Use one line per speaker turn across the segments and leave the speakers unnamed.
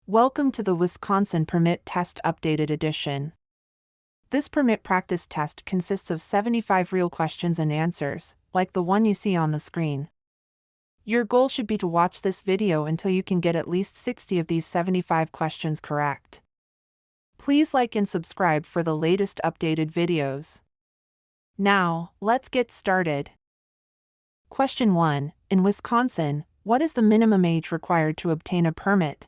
Welcome to the Wisconsin Permit Test Updated Edition. This permit practice test consists of 75 real questions and answers, like the one you see on the screen. Your goal should be to watch this video until you can get at least 60 of these 75 questions correct. Please like and subscribe for the latest updated videos. Now, let's get started. Question 1. In Wisconsin, what is the minimum age required to obtain a permit?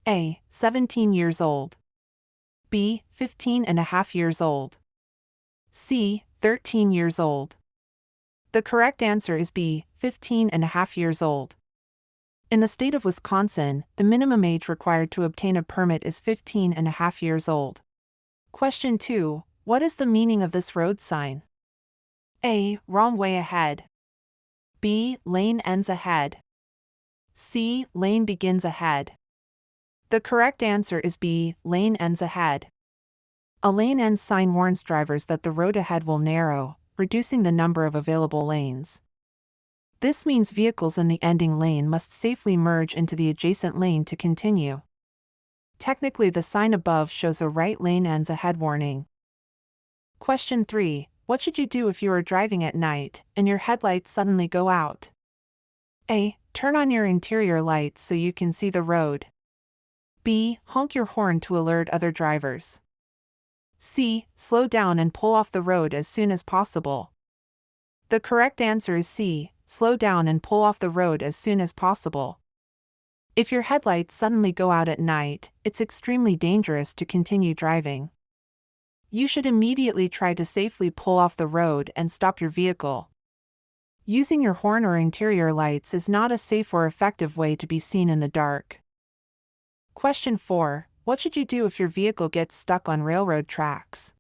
A. 17 years old. B. 15 and a half years old. C. 13 years old. The correct answer is B. 15 and a half years old. In the state of Wisconsin, the minimum age required to obtain a permit is 15 and a half years old. Question 2. What is the meaning of this road sign? A. Wrong way ahead. B. Lane ends ahead. C. Lane begins ahead. The correct answer is B. Lane ends ahead. A lane end sign warns drivers that the road ahead will narrow, reducing the number of available lanes. This means vehicles in the ending lane must safely merge into the adjacent lane to continue. Technically, the sign above shows a right lane ends ahead warning. Question 3. What should you do if you are driving at night and your headlights suddenly go out? A. Turn on your interior lights so you can see the road. B. Honk your horn to alert other drivers. C. Slow down and pull off the road as soon as possible. The correct answer is C. Slow down and pull off the road as soon as possible. If your headlights suddenly go out at night, it's extremely dangerous to continue driving. You should immediately try to safely pull off the road and stop your vehicle. Using your horn or interior lights is not a safe or effective way to be seen in the dark. Question 4. What should you do if your vehicle gets stuck on railroad tracks?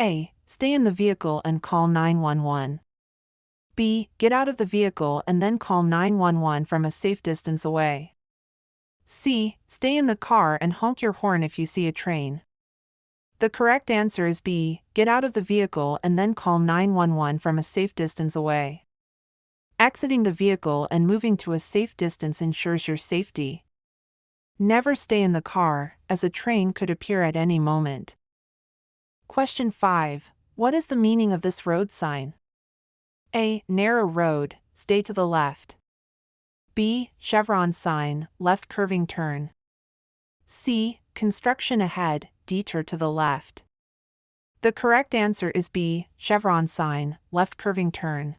A. Stay in the vehicle and call 911. B. Get out of the vehicle and then call 911 from a safe distance away. C. Stay in the car and honk your horn if you see a train. The correct answer is B. Get out of the vehicle and then call 911 from a safe distance away. Exiting the vehicle and moving to a safe distance ensures your safety. Never stay in the car, as a train could appear at any moment. Question 5. What is the meaning of this road sign? A. Narrow road, stay to the left. B. Chevron sign, left curving turn. C. Construction ahead, detour to the left. The correct answer is B. Chevron sign, left curving turn.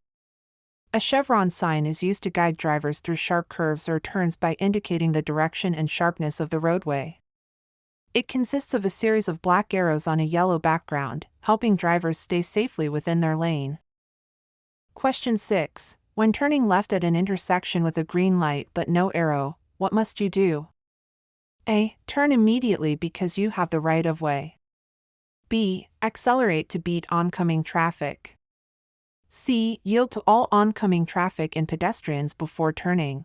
A chevron sign is used to guide drivers through sharp curves or turns by indicating the direction and sharpness of the roadway. It consists of a series of black arrows on a yellow background, helping drivers stay safely within their lane. Question 6. When turning left at an intersection with a green light but no arrow, what must you do? A. Turn immediately because you have the right of way. B. Accelerate to beat oncoming traffic. C. Yield to all oncoming traffic and pedestrians before turning.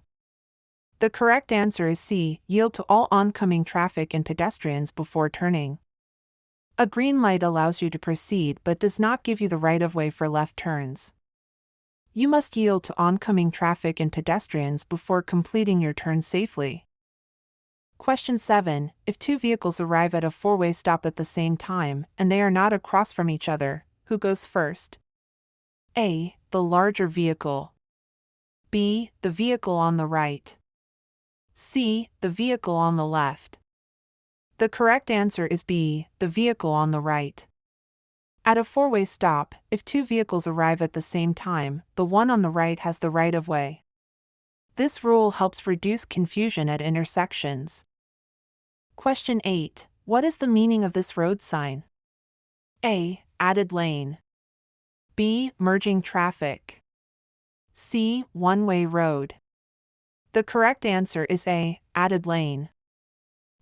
The correct answer is C. Yield to all oncoming traffic and pedestrians before turning. A green light allows you to proceed but does not give you the right of way for left turns. You must yield to oncoming traffic and pedestrians before completing your turn safely. Question 7. If two vehicles arrive at a four-way stop at the same time and they are not across from each other, who goes first? A. The larger vehicle. B. The vehicle on the right. C. The vehicle on the left. The correct answer is B. The vehicle on the right. At a four-way stop, if two vehicles arrive at the same time, the one on the right has the right of way. This rule helps reduce confusion at intersections. Question 8. What is the meaning of this road sign? A. Added lane. B. Merging traffic. C. One-way road. The correct answer is A. Added lane.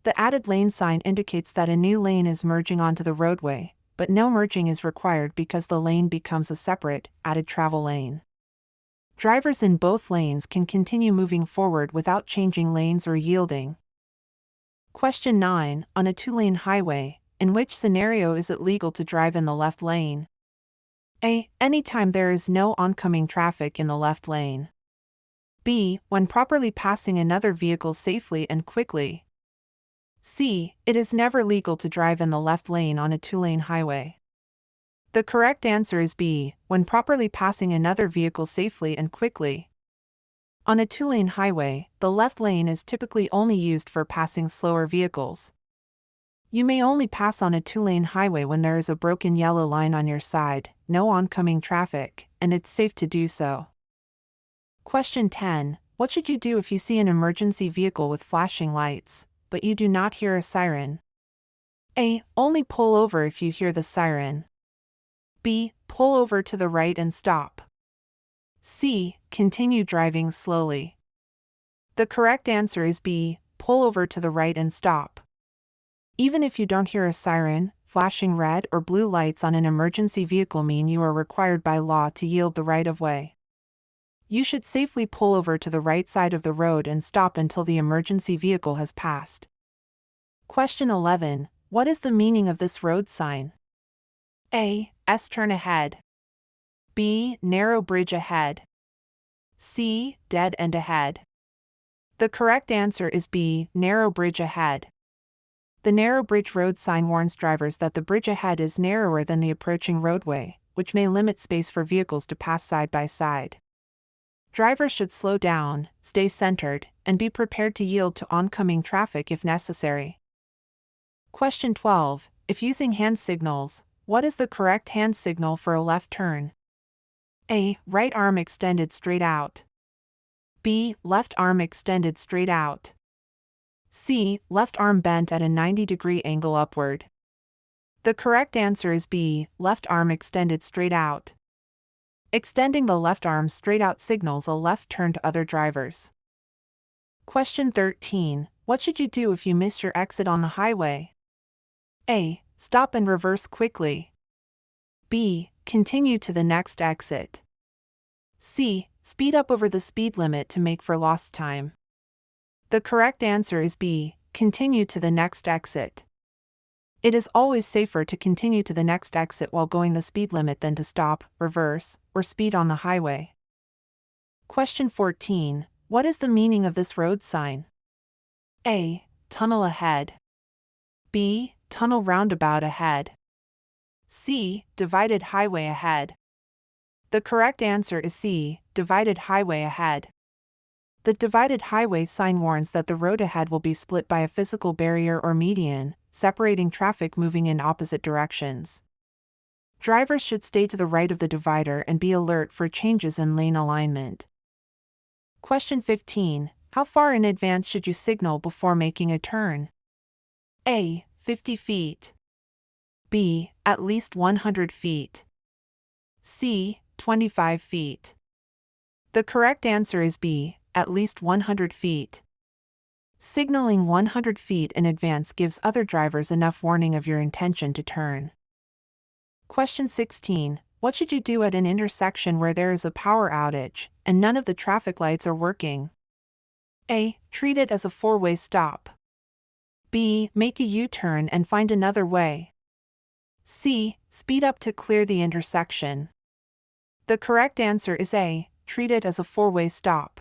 The added lane sign indicates that a new lane is merging onto the roadway, but no merging is required because the lane becomes a separate, added travel lane. Drivers in both lanes can continue moving forward without changing lanes or yielding. Question 9. On a two-lane highway, in which scenario is it legal to drive in the left lane? A. Anytime there is no oncoming traffic in the left lane. B. When properly passing another vehicle safely and quickly. C. It is never legal to drive in the left lane on a two-lane highway. The correct answer is B. When properly passing another vehicle safely and quickly. On a two-lane highway, the left lane is typically only used for passing slower vehicles. You may only pass on a two-lane highway when there is a broken yellow line on your side, no oncoming traffic, and it's safe to do so. Question 10. What should you do if you see an emergency vehicle with flashing lights, but you do not hear a siren? A. Only pull over if you hear the siren. B. Pull over to the right and stop. C. Continue driving slowly. The correct answer is B. Pull over to the right and stop. Even if you don't hear a siren, flashing red or blue lights on an emergency vehicle mean you are required by law to yield the right-of-way. You should safely pull over to the right side of the road and stop until the emergency vehicle has passed. Question 11. What is the meaning of this road sign? A. S-turn ahead. B. Narrow bridge ahead. C. Dead end ahead. The correct answer is B. Narrow bridge ahead. The narrow bridge road sign warns drivers that the bridge ahead is narrower than the approaching roadway, which may limit space for vehicles to pass side by side. Drivers should slow down, stay centered, and be prepared to yield to oncoming traffic if necessary. Question 12. If using hand signals, what is the correct hand signal for a left turn? A. Right arm extended straight out. B. Left arm extended straight out. C. Left arm bent at a 90-degree angle upward. The correct answer is B. Left arm extended straight out. Extending the left arm straight out signals a left turn to other drivers. Question 13. What should you do if you miss your exit on the highway? A. Stop and reverse quickly. B. Continue to the next exit. C. Speed up over the speed limit to make for lost time. The correct answer is B. Continue to the next exit. It is always safer to continue to the next exit while going the speed limit than to stop, reverse, or speed on the highway. Question 14. What is the meaning of this road sign? A. Tunnel ahead. B. Tunnel roundabout ahead. C. Divided highway ahead. The correct answer is C. Divided highway ahead. The divided highway sign warns that the road ahead will be split by a physical barrier or median, separating traffic moving in opposite directions. Drivers should stay to the right of the divider and be alert for changes in lane alignment. Question 15. How far in advance should you signal before making a turn? A. 50 feet. B. At least 100 feet. C. 25 feet. The correct answer is B. At least 100 feet. Signaling 100 feet in advance gives other drivers enough warning of your intention to turn. Question 16. What should you do at an intersection where there is a power outage and none of the traffic lights are working? A. Treat it as a four-way stop. B. Make a U-turn and find another way. C. Speed up to clear the intersection. The correct answer is A. Treat it as a four-way stop.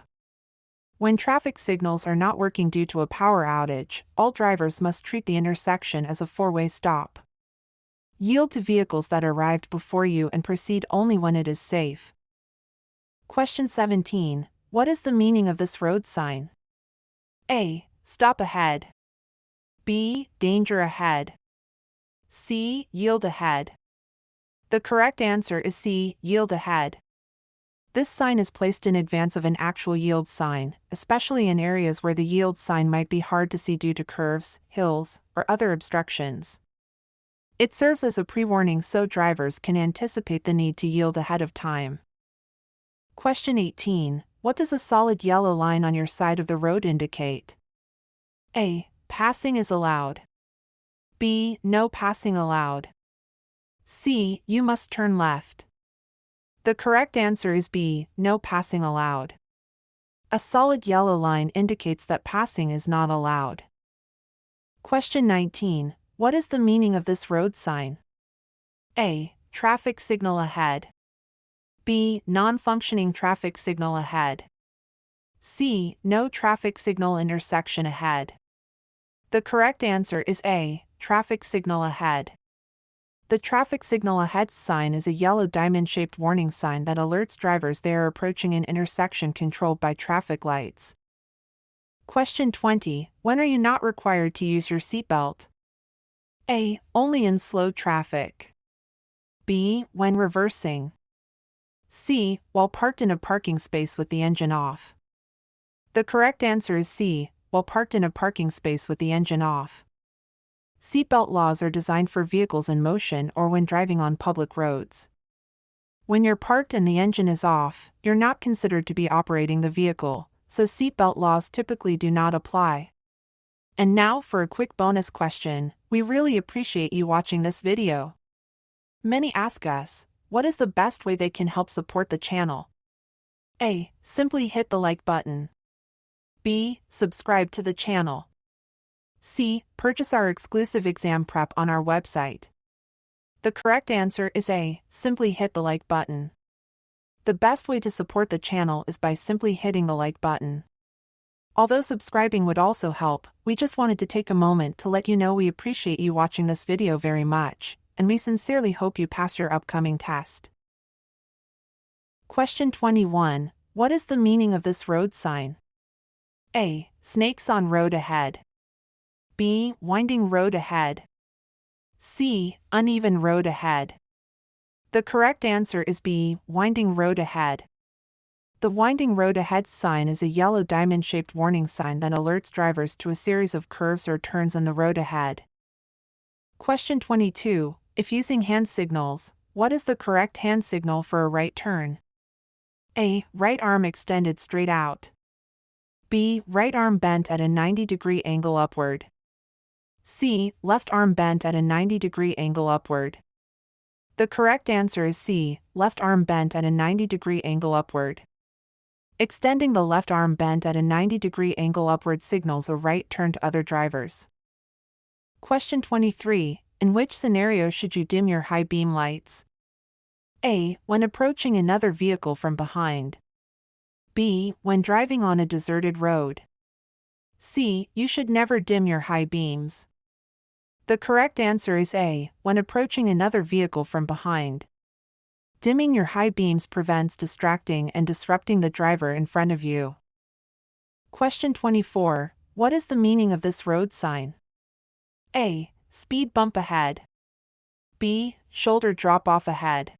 When traffic signals are not working due to a power outage, all drivers must treat the intersection as a four-way stop. Yield to vehicles that arrived before you and proceed only when it is safe. Question 17. What is the meaning of this road sign? A. Stop ahead. B. Danger ahead. C. Yield ahead. The correct answer is C. Yield ahead. This sign is placed in advance of an actual yield sign, especially in areas where the yield sign might be hard to see due to curves, hills, or other obstructions. It serves as a pre-warning so drivers can anticipate the need to yield ahead of time. Question 18. What does a solid yellow line on your side of the road indicate? A. Passing is allowed. B. No passing allowed. C. You must turn left. The correct answer is B. No passing allowed. A solid yellow line indicates that passing is not allowed. Question 19. What is the meaning of this road sign? A. Traffic signal ahead. B. Non-functioning traffic signal ahead. C. No traffic signal intersection ahead. The correct answer is A, traffic signal ahead. The traffic signal ahead sign is a yellow diamond-shaped warning sign that alerts drivers they are approaching an intersection controlled by traffic lights. Question 20. When are you not required to use your seatbelt? A. Only in slow traffic. B. When reversing. C. While parked in a parking space with the engine off. The correct answer is C. While parked in a parking space with the engine off. Seatbelt laws are designed for vehicles in motion or when driving on public roads. When you're parked and the engine is off, you're not considered to be operating the vehicle, so seatbelt laws typically do not apply. And now for a quick bonus question. We really appreciate you watching this video. Many ask us, what is the best way they can help support the channel? A. Simply hit the like button. B. Subscribe to the channel. C. Purchase our exclusive exam prep on our website. The correct answer is A. Simply hit the like button. The best way to support the channel is by simply hitting the like button. Although subscribing would also help, we just wanted to take a moment to let you know we appreciate you watching this video very much, and we sincerely hope you pass your upcoming test. Question 21. What is the meaning of this road sign? A. Snakes on road ahead. B. Winding road ahead. C. Uneven road ahead. The correct answer is B. Winding road ahead. The winding road ahead sign is a yellow diamond-shaped warning sign that alerts drivers to a series of curves or turns in the road ahead. Question 22. If using hand signals, what is the correct hand signal for a right turn? A. Right arm extended straight out. B. Right arm bent at a 90-degree angle upward. C. Left arm bent at a 90-degree angle upward. The correct answer is C. Left arm bent at a 90-degree angle upward. Extending the left arm bent at a 90-degree angle upward signals a right turn to other drivers. Question 23. In which scenario should you dim your high beam lights? A. When approaching another vehicle from behind. B. When driving on a deserted road. C. You should never dim your high beams. The correct answer is A. When approaching another vehicle from behind. Dimming your high beams prevents distracting and disrupting the driver in front of you. Question 24. What is the meaning of this road sign? A. Speed bump ahead. B. Shoulder drop off ahead.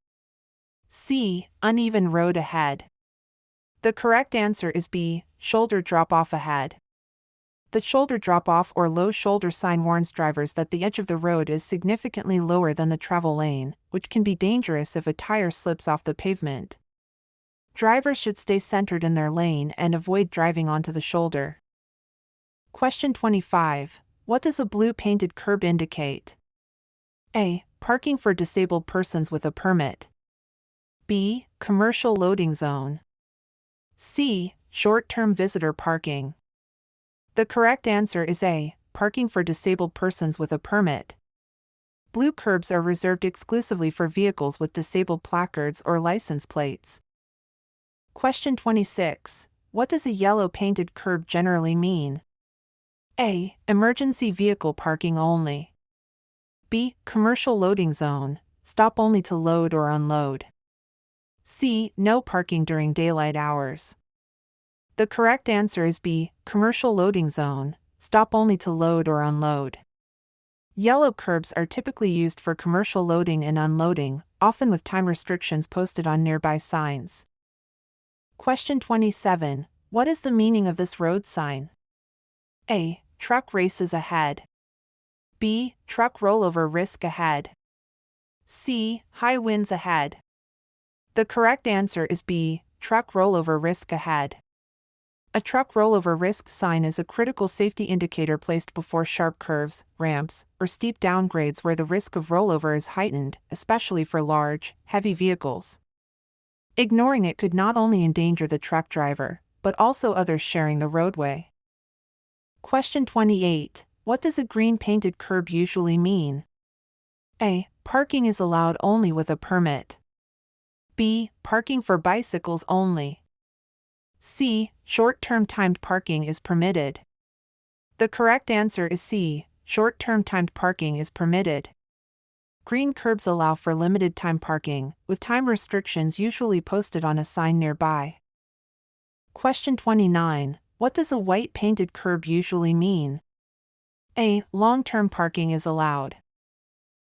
C. Uneven road ahead. The correct answer is B. Shoulder drop off ahead. The shoulder drop off or low shoulder sign warns drivers that the edge of the road is significantly lower than the travel lane, which can be dangerous if a tire slips off the pavement. Drivers should stay centered in their lane and avoid driving onto the shoulder. Question 25. What does a blue painted curb indicate? A. Parking for disabled persons with a permit. B. Commercial loading zone. C. Short-term visitor parking. The correct answer is A. Parking for disabled persons with a permit. Blue curbs are reserved exclusively for vehicles with disabled placards or license plates. Question 26. What does a yellow painted curb generally mean? A. Emergency vehicle parking only. B. Commercial loading zone, stop only to load or unload. C. No parking during daylight hours. The correct answer is B. Commercial loading zone, stop only to load or unload. Yellow curbs are typically used for commercial loading and unloading, often with time restrictions posted on nearby signs. Question 27. What is the meaning of this road sign? A. Truck races ahead. B. Truck rollover risk ahead. C. High winds ahead. The correct answer is B. Truck rollover risk ahead. A truck rollover risk sign is a critical safety indicator placed before sharp curves, ramps, or steep downgrades where the risk of rollover is heightened, especially for large, heavy vehicles. Ignoring it could not only endanger the truck driver, but also others sharing the roadway. Question 28. What does a green painted curb usually mean? A. Parking is allowed only with a permit. B. Parking for bicycles only. C. Short-term timed parking is permitted. The The correct answer is C. Short-term timed parking is permitted. Green curbs allow for limited-time parking, with time restrictions usually posted on a sign nearby. Question 29. What does a white painted curb usually mean? A. Long-term parking is allowed.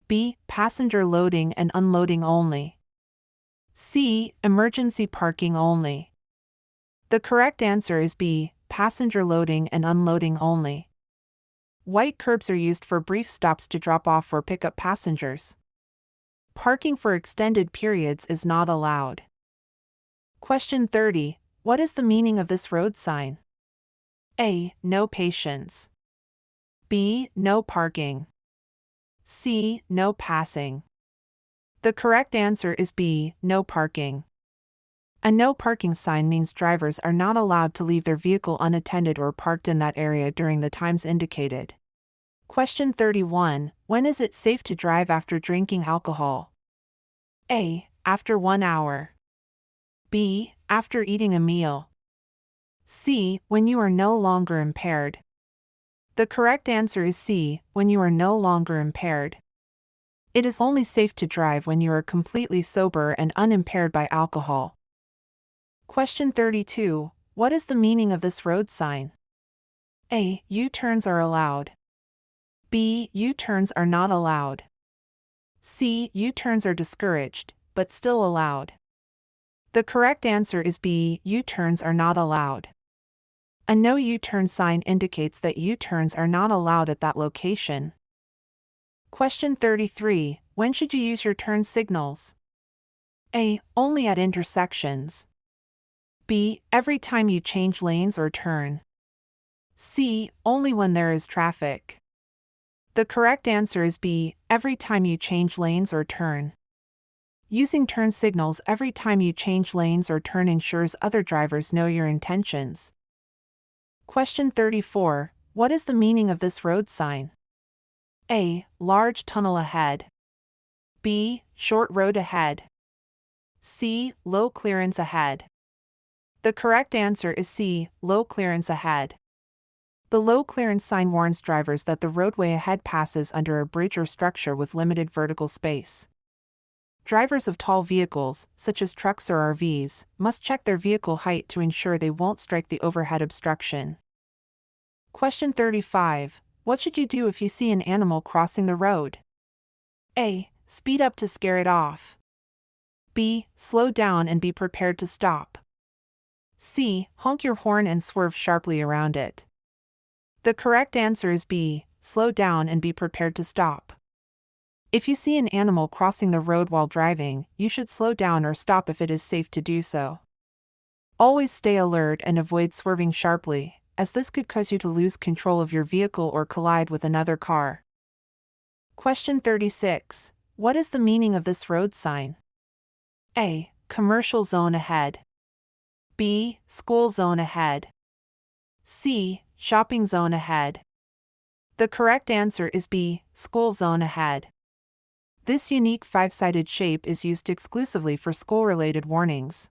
B. Passenger loading and unloading only. C. Emergency parking only. The correct answer is B. Passenger loading and unloading only. White curbs are used for brief stops to drop off or pick up passengers. Parking for extended periods is not allowed. Question 30. What is the meaning of this road sign? A. No patience. B. No parking. C. No passing. The correct answer is B. No parking. A no parking sign means drivers are not allowed to leave their vehicle unattended or parked in that area during the times indicated. Question 31. When is it safe to drive after drinking alcohol? A. After 1 hour. B. After eating a meal. C. When you are no longer impaired. The correct answer is C. When you are no longer impaired. It is only safe to drive when you are completely sober and unimpaired by alcohol. Question 32. What is the meaning of this road sign? A. U-turns are allowed. B. U-turns are not allowed. C. U-turns are discouraged, but still allowed. The correct answer is B. U-turns are not allowed. A no U-turn sign indicates that U-turns are not allowed at that location. Question 33. When should you use your turn signals? A. Only at intersections. B. Every time you change lanes or turn. C. Only when there is traffic. The correct answer is B. Every time you change lanes or turn. Using turn signals every time you change lanes or turn ensures other drivers know your intentions. Question 34. What is the meaning of this road sign? A. Large tunnel ahead. B. Short road ahead. C. Low clearance ahead. The correct answer is C. Low clearance ahead. The low clearance sign warns drivers that the roadway ahead passes under a bridge or structure with limited vertical space. Drivers of tall vehicles, such as trucks or RVs, must check their vehicle height to ensure they won't strike the overhead obstruction. Question 35. What should you do if you see an animal crossing the road? A. Speed up to scare it off. B. Slow down and be prepared to stop. C. Honk your horn and swerve sharply around it. The correct answer is B. Slow down and be prepared to stop. If you see an animal crossing the road while driving, you should slow down or stop if it is safe to do so. Always stay alert and avoid swerving sharply, as this could cause you to lose control of your vehicle or collide with another car. Question 36. What is the meaning of this road sign? A. Commercial zone ahead. B. School zone ahead. C. Shopping zone ahead. The correct answer is B. School zone ahead. This unique five-sided shape is used exclusively for school-related warnings.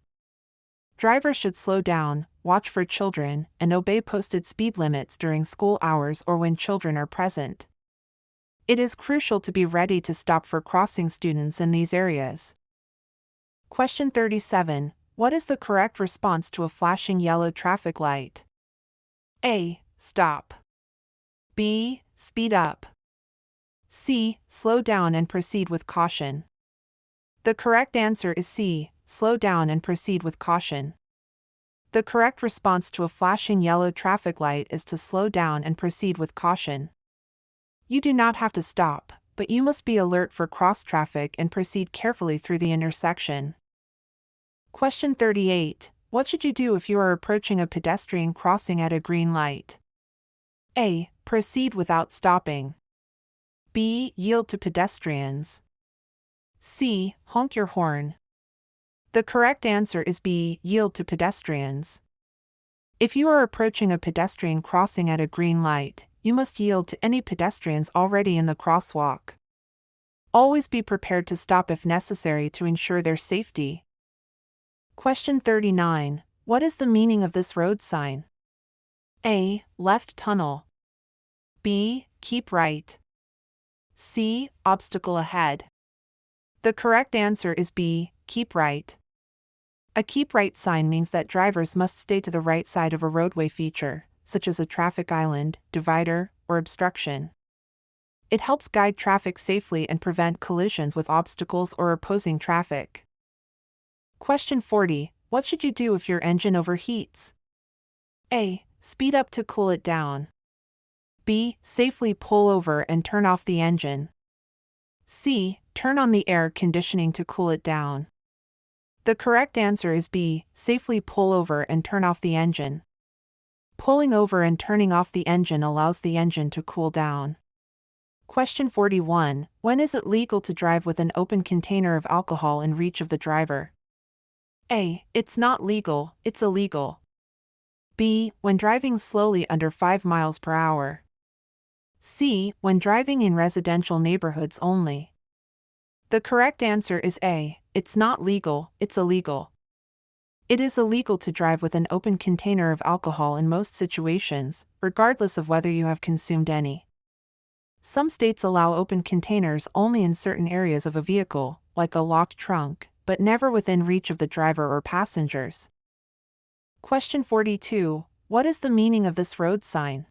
Drivers should slow down, watch for children, and obey posted speed limits during school hours or when children are present. It is crucial to be ready to stop for crossing students in these areas. Question 37. What is the correct response to a flashing yellow traffic light? A. Stop. B. Speed up. C. Slow down and proceed with caution. The correct answer is C. Slow down and proceed with caution. The correct response to a flashing yellow traffic light is to slow down and proceed with caution. You do not have to stop, but you must be alert for cross traffic and proceed carefully through the intersection. Question 38. What should you do if you are approaching a pedestrian crossing at a green light? A. Proceed without stopping. B. Yield to pedestrians. C. Honk your horn. The correct answer is B. Yield to pedestrians. If you are approaching a pedestrian crossing at a green light, you must yield to any pedestrians already in the crosswalk. Always be prepared to stop if necessary to ensure their safety. Question 39. What is the meaning of this road sign? A. Left tunnel. B. Keep right. C. Obstacle ahead. The correct answer is B. Keep right. A keep right sign means that drivers must stay to the right side of a roadway feature, such as a traffic island, divider, or obstruction. It helps guide traffic safely and prevent collisions with obstacles or opposing traffic. Question 40. What should you do if your engine overheats? A. Speed up to cool it down. B. Safely pull over and turn off the engine. C. Turn on the air conditioning to cool it down. The correct answer is B. Safely pull over and turn off the engine. Pulling over and turning off the engine allows the engine to cool down. Question 41. When is it legal to drive with an open container of alcohol in reach of the driver? A. It's not legal, it's illegal. B. When driving slowly under 5 miles per hour. C. When driving in residential neighborhoods only. The correct answer is A. It's not legal, it's illegal. It is illegal to drive with an open container of alcohol in most situations, regardless of whether you have consumed any. Some states allow open containers only in certain areas of a vehicle, like a locked trunk, but never within reach of the driver or passengers. Question 42. What is the meaning of this road sign?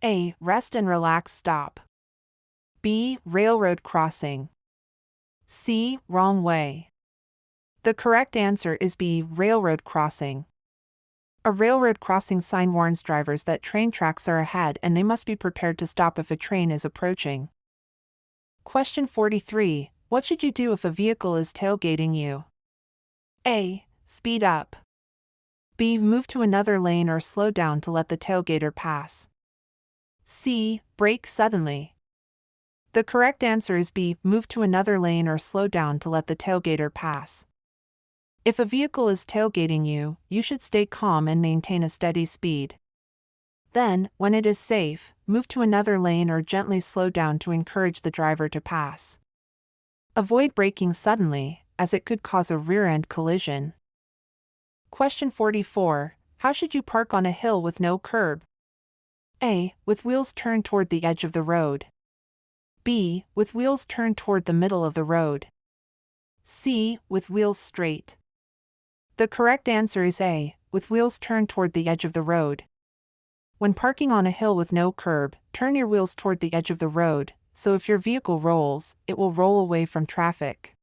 A. Rest and relax stop. B. Railroad crossing. C. Wrong way. The correct answer is B. Railroad crossing. A railroad crossing sign warns drivers that train tracks are ahead and they must be prepared to stop if a train is approaching. Question 43. What should you do if a vehicle is tailgating you? A. Speed up. B. Move to another lane or slow down to let the tailgater pass. C. Brake suddenly. The correct answer is B. Move to another lane or slow down to let the tailgater pass. If a vehicle is tailgating you, you should stay calm and maintain a steady speed. Then, when it is safe, move to another lane or gently slow down to encourage the driver to pass. Avoid braking suddenly, as it could cause a rear-end collision. Question 44. How should you park on a hill with no curb? A. With wheels turned toward the edge of the road. B. With wheels turned toward the middle of the road. C. With wheels straight. The correct answer is A. With wheels turned toward the edge of the road. When parking on a hill with no curb, turn your wheels toward the edge of the road, so if your vehicle rolls, it will roll away from traffic.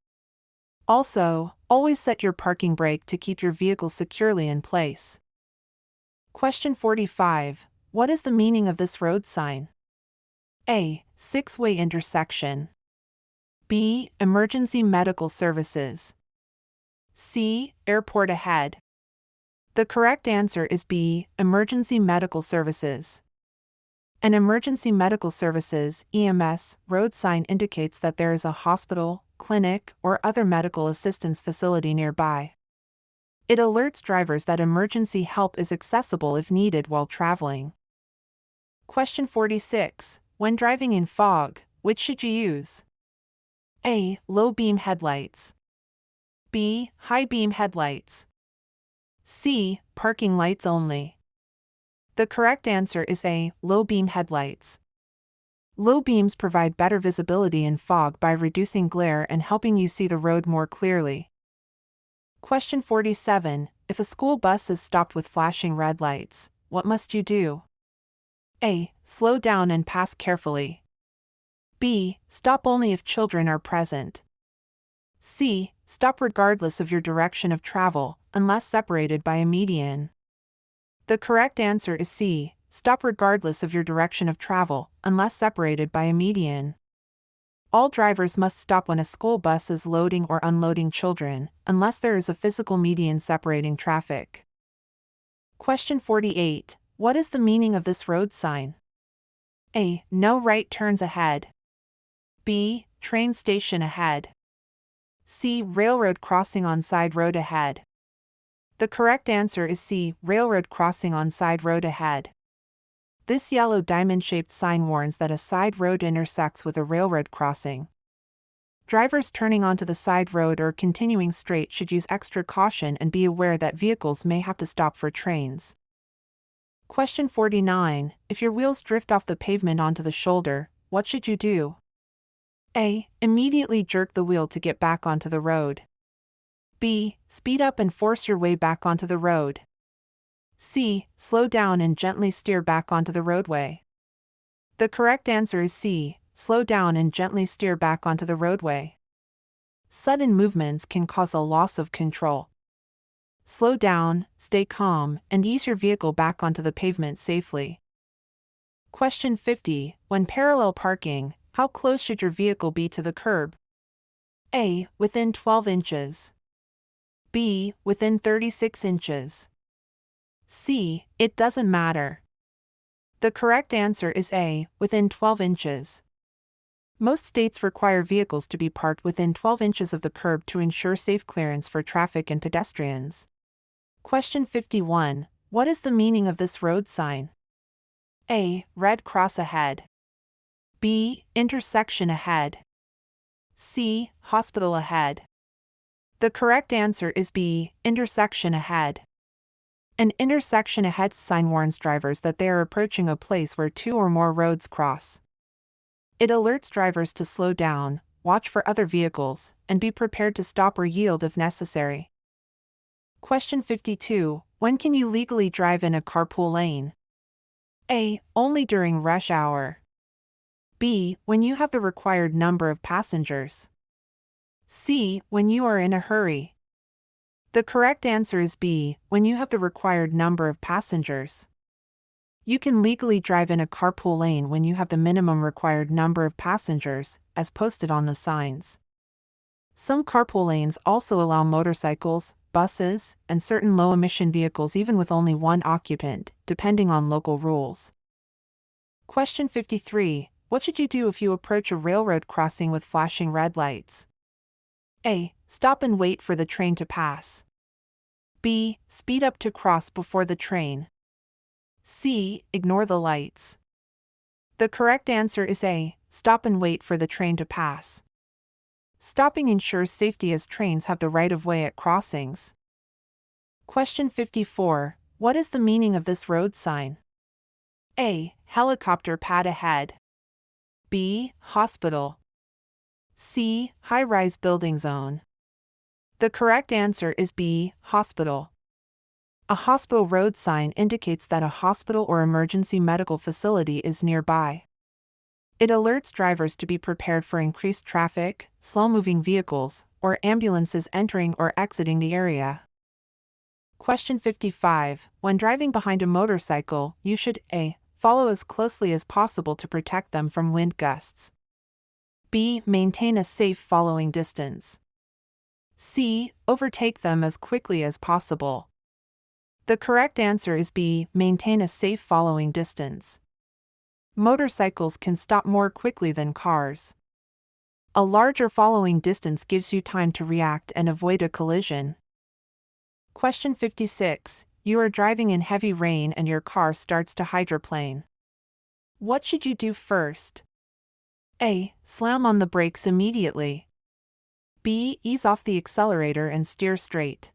Also, always set your parking brake to keep your vehicle securely in place. Question 45. What is the meaning of this road sign? A. 6-way intersection. B. Emergency medical services. C. Airport ahead. The correct answer is B. Emergency medical services. An emergency medical services (EMS) road sign indicates that there is a hospital, clinic, or other medical assistance facility nearby. It alerts drivers that emergency help is accessible if needed while traveling. Question 46. When driving in fog, which should you use? A. Low beam headlights. B. High beam headlights. C. Parking lights only. The correct answer is A. Low beam headlights. Low beams provide better visibility in fog by reducing glare and helping you see the road more clearly. Question 47. If a school bus is stopped with flashing red lights, what must you do? A. Slow down and pass carefully. B. Stop only if children are present. C. Stop regardless of your direction of travel, unless separated by a median. The correct answer is C. Stop regardless of your direction of travel, unless separated by a median. All drivers must stop when a school bus is loading or unloading children, unless there is a physical median separating traffic. Question 48. What is the meaning of this road sign? A. No right turns ahead. B. Train station ahead. C. Railroad crossing on side road ahead. The correct answer is C. Railroad crossing on side road ahead. This yellow diamond-shaped sign warns that a side road intersects with a railroad crossing. Drivers turning onto the side road or continuing straight should use extra caution and be aware that vehicles may have to stop for trains. Question 49. If your wheels drift off the pavement onto the shoulder, what should you do? A. Immediately jerk the wheel to get back onto the road. B. Speed up and force your way back onto the road. C. Slow down and gently steer back onto the roadway. The correct answer is C. Slow down and gently steer back onto the roadway. Sudden movements can cause a loss of control. Slow down, stay calm, and ease your vehicle back onto the pavement safely. Question 50. When parallel parking, how close should your vehicle be to the curb? A. Within 12 inches. B. Within 36 inches. C. It doesn't matter. The correct answer is A. Within 12 inches. Most states require vehicles to be parked within 12 inches of the curb to ensure safe clearance for traffic and pedestrians. Question 51. What is the meaning of this road sign? A. Red cross ahead. B. Intersection ahead. C. Hospital ahead. The correct answer is B. Intersection ahead. An intersection ahead sign warns drivers that they are approaching a place where two or more roads cross. It alerts drivers to slow down, watch for other vehicles, and be prepared to stop or yield if necessary. Question 52. When can you legally drive in a carpool lane? A. Only during rush hour. B. When you have the required number of passengers. C. When you are in a hurry. The correct answer is B. When you have the required number of passengers. You can legally drive in a carpool lane when you have the minimum required number of passengers, as posted on the signs. Some carpool lanes also allow motorcycles, buses, and certain low-emission vehicles even with only one occupant, depending on local rules. Question 53. What should you do if you approach a railroad crossing with flashing red lights? A. Stop and wait for the train to pass. B. Speed up to cross before the train. C. Ignore the lights. The correct answer is A. Stop and wait for the train to pass. Stopping ensures safety as trains have the right of way at crossings. Question 54. What is the meaning of this road sign? A. Helicopter pad ahead. B. Hospital. C. High-rise building zone. The correct answer is B. Hospital. A hospital road sign indicates that a hospital or emergency medical facility is nearby. It alerts drivers to be prepared for increased traffic, slow-moving vehicles, or ambulances entering or exiting the area. Question 55. When driving behind a motorcycle, you should A. Follow as closely as possible to protect them from wind gusts. B. Maintain a safe following distance. C. Overtake them as quickly as possible. The correct answer is B. Maintain a safe following distance. Motorcycles can stop more quickly than cars. A larger following distance gives you time to react and avoid a collision. Question 56. You are driving in heavy rain and your car starts to hydroplane. What should you do first? A. Slam on the brakes immediately. B. Ease off the accelerator and steer straight.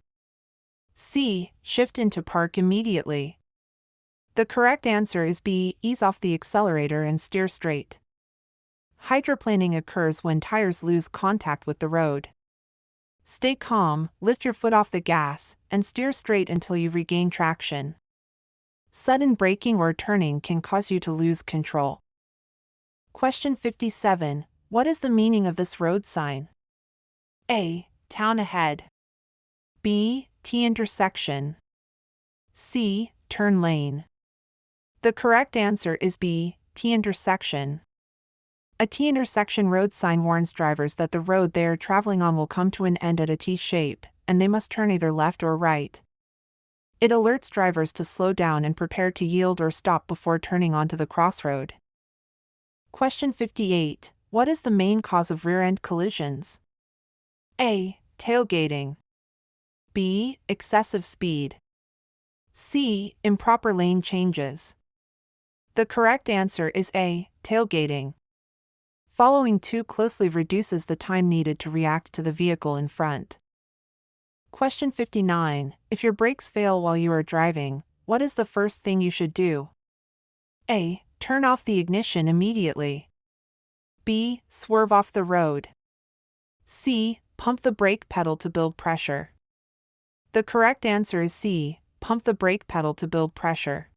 C. Shift into park immediately. The correct answer is B. Ease off the accelerator and steer straight. Hydroplaning occurs when tires lose contact with the road. Stay calm, lift your foot off the gas, and steer straight until you regain traction. Sudden braking or turning can cause you to lose control. Question 57. What is the meaning of this road sign? A. Town ahead. B. T intersection. C. Turn lane. The correct answer is B. T intersection. A T intersection road sign warns drivers that the road they are traveling on will come to an end at a T shape, and they must turn either left or right. It alerts drivers to slow down and prepare to yield or stop before turning onto the crossroad. Question 58. What is the main cause of rear-end collisions? A. Tailgating. B. Excessive speed. C. Improper lane changes. The correct answer is A. Tailgating. Following too closely reduces the time needed to react to the vehicle in front. Question 59. If your brakes fail while you are driving, what is the first thing you should do? A. Turn off the ignition immediately. B. Swerve off the road. C. Pump the brake pedal to build pressure. The correct answer is C. Pump the brake pedal to build pressure.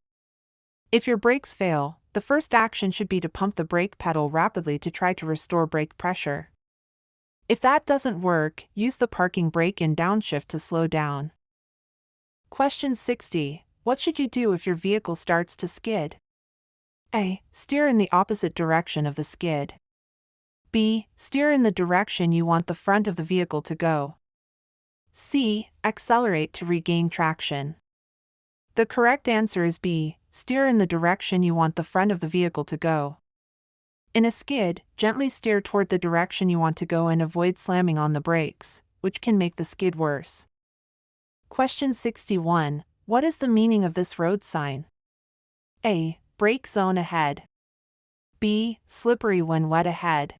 If your brakes fail, the first action should be to pump the brake pedal rapidly to try to restore brake pressure. If that doesn't work, use the parking brake and downshift to slow down. Question 60. What should you do if your vehicle starts to skid? A. Steer in the opposite direction of the skid. B. Steer in the direction you want the front of the vehicle to go. C. Accelerate to regain traction. The correct answer is B. Steer in the direction you want the front of the vehicle to go. In a skid, gently steer toward the direction you want to go and avoid slamming on the brakes, which can make the skid worse. Question 61. What is the meaning of this road sign? A. Brake zone ahead. B. Slippery when wet ahead.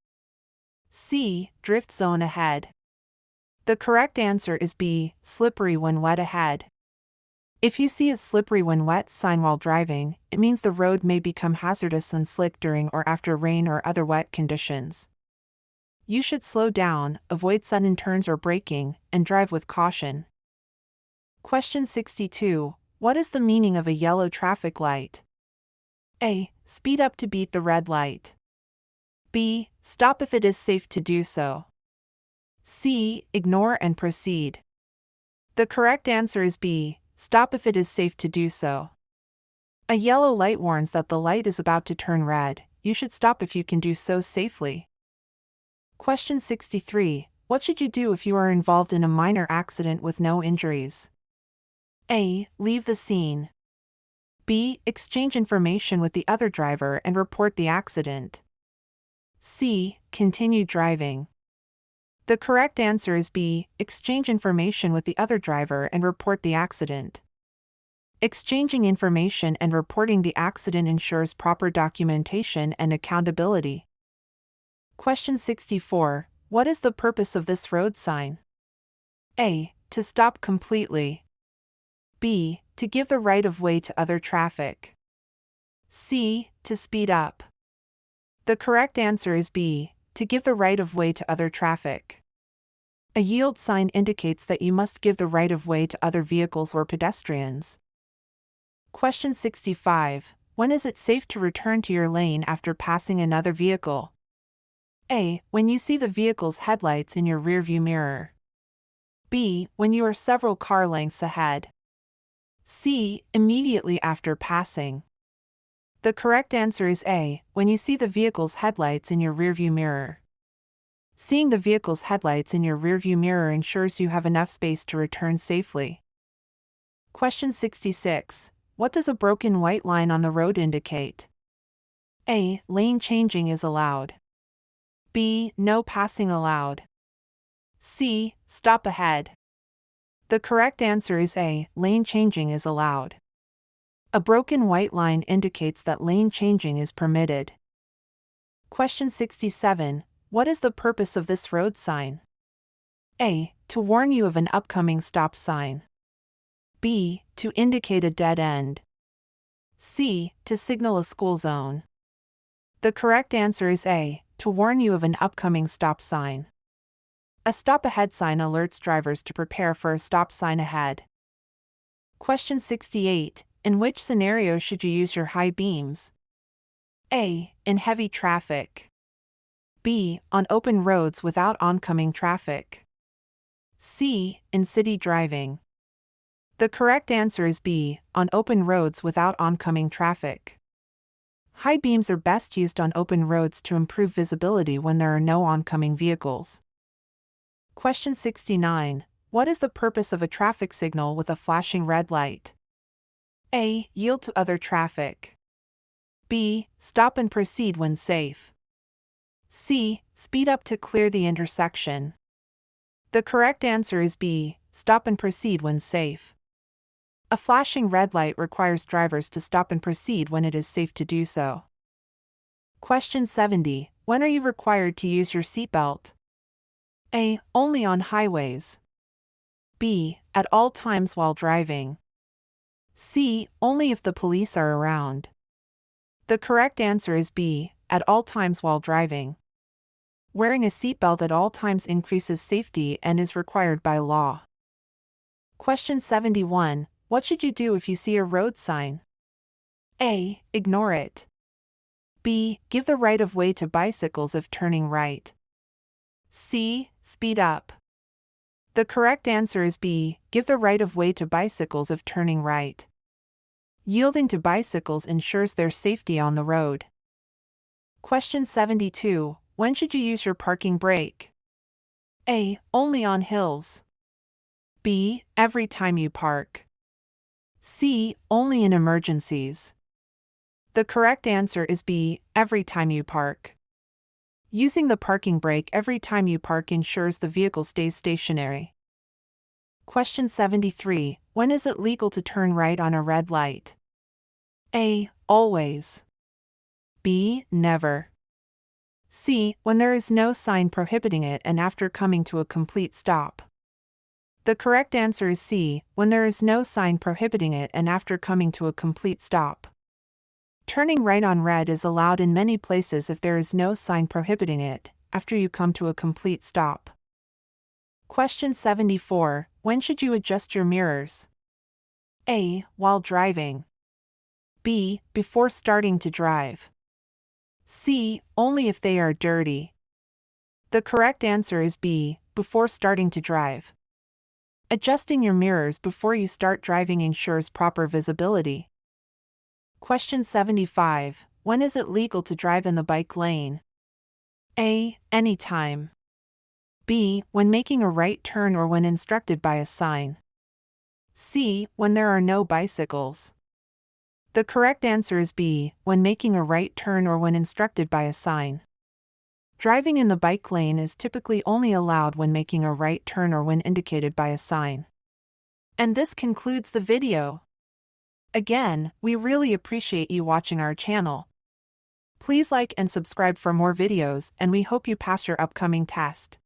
C. Drift zone ahead. The correct answer is B. Slippery when wet ahead. If you see a slippery when wet sign while driving, it means the road may become hazardous and slick during or after rain or other wet conditions. You should slow down, avoid sudden turns or braking, and drive with caution. Question 62. What is the meaning of a yellow traffic light? A. Speed up to beat the red light. B. Stop if it is safe to do so. C. Ignore and proceed. The correct answer is B. Stop if it is safe to do so. A yellow light warns that the light is about to turn red. You should stop if you can do so safely. Question 63. What should you do if you are involved in a minor accident with no injuries? A. Leave the scene. B. Exchange information with the other driver and report the accident. C. Continue driving. The correct answer is B. Exchange information with the other driver and report the accident. Exchanging information and reporting the accident ensures proper documentation and accountability. Question 64. What is the purpose of this road sign? A. To stop completely. B. To give the right of way to other traffic. C. To speed up. The correct answer is B. To give the right of way to other traffic. A yield sign indicates that you must give the right of way to other vehicles or pedestrians. Question 65. When is it safe to return to your lane after passing another vehicle? A. When you see the vehicle's headlights in your rearview mirror. B. When you are several car lengths ahead. C. Immediately after passing. The correct answer is A. When you see the vehicle's headlights in your rearview mirror. Seeing the vehicle's headlights in your rearview mirror ensures you have enough space to return safely. Question 66. What does a broken white line on the road indicate? A. Lane changing is allowed. B. No passing allowed. C. Stop ahead. The correct answer is A. Lane changing is allowed. A broken white line indicates that lane changing is permitted. Question 67. What is the purpose of this road sign? A. To warn you of an upcoming stop sign. B. To indicate a dead end. C. To signal a school zone. The correct answer is A. To warn you of an upcoming stop sign. A stop ahead sign alerts drivers to prepare for a stop sign ahead. Question 68. In which scenario should you use your high beams? A. In heavy traffic. B. On open roads without oncoming traffic. C. In city driving. The correct answer is B. On open roads without oncoming traffic. High beams are best used on open roads to improve visibility when there are no oncoming vehicles. Question 69. What is the purpose of a traffic signal with a flashing red light? A. Yield to other traffic. B. Stop and proceed when safe. C. Speed up to clear the intersection. The correct answer is B. Stop and proceed when safe. A flashing red light requires drivers to stop and proceed when it is safe to do so. Question 70. When are you required to use your seatbelt? A. Only on highways. B. At all times while driving. C. Only if the police are around. The correct answer is B. At all times while driving. Wearing a seatbelt at all times increases safety and is required by law. Question 71. What should you do if you see a road sign? A. Ignore it. B. Give the right of way to bicycles if turning right. C. Speed up. The correct answer is B. Give the right of way to bicycles if turning right. Yielding to bicycles ensures their safety on the road. Question 72. When should you use your parking brake? A. Only on hills. B. Every time you park. C. Only in emergencies. The correct answer is B. Every time you park. Using the parking brake every time you park ensures the vehicle stays stationary. Question 73. When is it legal to turn right on a red light? A. Always. B. Never. C. When there is no sign prohibiting it and after coming to a complete stop. The correct answer is C. When there is no sign prohibiting it and after coming to a complete stop. Turning right on red is allowed in many places if there is no sign prohibiting it, after you come to a complete stop. Question 74. When should you adjust your mirrors? A. While driving. B. Before starting to drive. C. Only if they are dirty. The correct answer is B. Before starting to drive. Adjusting your mirrors before you start driving ensures proper visibility. Question 75. When is it legal to drive in the bike lane? A. Anytime. B. When making a right turn or when instructed by a sign. C. When there are no bicycles. The correct answer is B. When making a right turn or when instructed by a sign. Driving in the bike lane is typically only allowed when making a right turn or when indicated by a sign. And this concludes the video. Again, we really appreciate you watching our channel. Please like and subscribe for more videos, and we hope you pass your upcoming test.